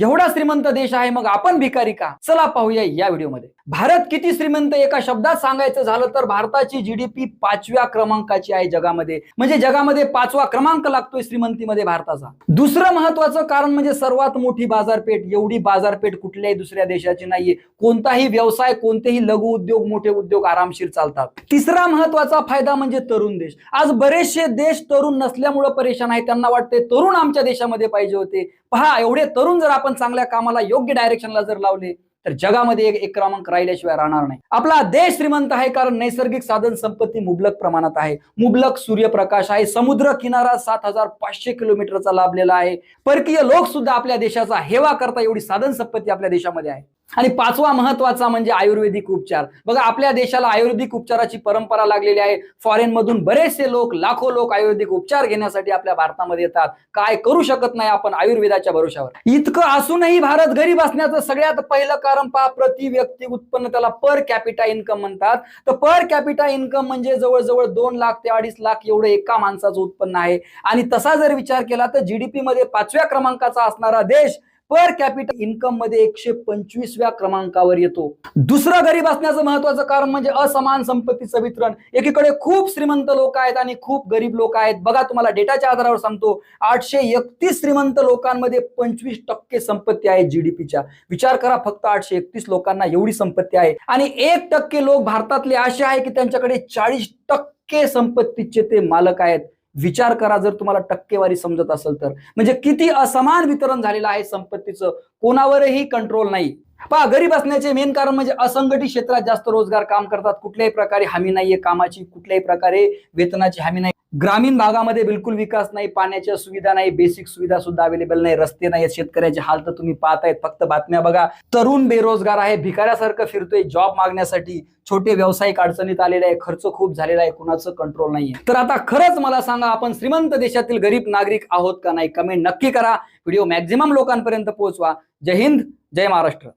एवढा श्रीमंत देश आहे, मग आपण भिकारी का? चला पाहूया या व्हिडिओमध्ये. भारत किती श्रीमंत एका शब्दात सांगायचं झालं तर भारताची जीडीपी 5व्या क्रमांकाची आहे जगामध्ये. म्हणजे जगामध्ये 5वा क्रमांक लागतोय श्रीमंतीमध्ये भारताचा. दुसरं महत्वाचं कारण म्हणजे सर्वात मोठी बाजारपेठ. एवढी बाजारपेठ कुठल्याही दुसऱ्या देशाची नाहीये. कोणताही व्यवसाय, कोणतेही लघु उद्योग, मोठे उद्योग आरामशीर चालतात. तिसरा महत्वाचा फायदा म्हणजे तरुण देश. आज बरेचसे देश तरुण नसल्यामुळे परेशान आहे. त्यांना वाटते तरुण आमच्या देशामध्ये पाहिजे होते. पहा, एवढे तरुण जर आपण चांगल्या कामाला, योग्य डायरेक्शनला जर लावले तर जगामध्ये एक क्रमांक राहिल्याशिवाय राहणार नाही. आपला देश श्रीमंत आहे कारण नैसर्गिक साधन संपत्ती मुबलक प्रमाणात आहे. मुबलक सूर्यप्रकाश आहे. समुद्र किनारा 7500 किलोमीटरचा लाभलेला आहे. परकीय लोक सुद्धा आपल्या देशाचा हेवा करता एवढी साधन संपत्ती आपल्या देशामध्ये आहे. आणि पाचवा महत्वाचा म्हणजे आयुर्वेदिक उपचार. बघा, आपल्या देशाला आयुर्वेदिक उपचाराची परंपरा लागलेली आहे. फॉरेन मधून बरेचसे लोक, लाखो लोक आयुर्वेदिक उपचार घेण्यासाठी आपल्या भारतामध्ये येतात. काय करू शकत नाही आपण आयुर्वेदाच्या भरोशावर. इतकं असूनही भारत गरीब असण्याचं सगळ्यात पहिलं कारण पहा, प्रति व्यक्ती उत्पन्न, त्याला पर कॅपिटा इन्कम म्हणतात. तर पर कॅपिटा इन्कम म्हणजे जवळजवळ 2 लाख ते 2.5 लाख एवढं एका माणसाचं उत्पन्न आहे. आणि तसा जर विचार केला तर जीडीपी मध्ये 5व्या क्रमांकाचा असणारा देश पर कॅपिटल इन्कम मध्ये 125व्या क्रमांकावर येतो. दुसरं गरीब असण्याचं महत्वाचं कारण म्हणजे असमान संपत्तीचं वितरण. एकीकडे खूप श्रीमंत लोक आहेत आणि खूप गरीब लोक आहेत. बघा, तुम्हाला डेटाच्या आधारावर सांगतो, 831 श्रीमंत लोकांमध्ये 25% संपत्ती आहे जीडीपीच्या. विचार करा, फक्त 831 लोकांना एवढी संपत्ती आहे. आणि 1% लोक भारतातले असे आहे की त्यांच्याकडे 40% संपत्तीचे ते मालक आहेत. विचार करा, जर तुम्हाला टक्केवारी समजत असेल तर. म्हणजे किती असमान वितरण झालेलं आहे संपत्तीचं, कोणावरही कंट्रोल नाही. पहा, गरीब असण्याचे मेन कारण म्हणजे असंघटित क्षेत्रात जास्त रोजगार काम करतात. कुठल्याही प्रकारे हमी नाहीये कामाची, कुठल्याही प्रकारे वेतनाची हमी नाही. ग्रामीण भागामध्ये बिलकुल विकास नाही, पाण्याच्या सुविधा नाही, बेसिक सुविधा सुद्धा अवेलेबल नाही, रस्ते नाही. शेतकऱ्याचे हाल तर तुम्ही पाहतायत, फक्त बातम्या बघा. तरुण बेरोजगार आहे, भिकाऱ्यासारखं फिरतोय जॉब मागण्यासाठी. छोटे व्यावसायिक अडचणीत आलेले आहे, खर्च खूप झालेला आहे, कुणाचं कंट्रोल नाहीये. तर आता खरंच मला सांगा, आपण श्रीमंत देशातील गरीब नागरिक आहोत का नाही? कमेंट नक्की करा. व्हिडिओ मॅक्झिमम लोकांपर्यंत पोहोचवा. जय हिंद, जय महाराष्ट्र.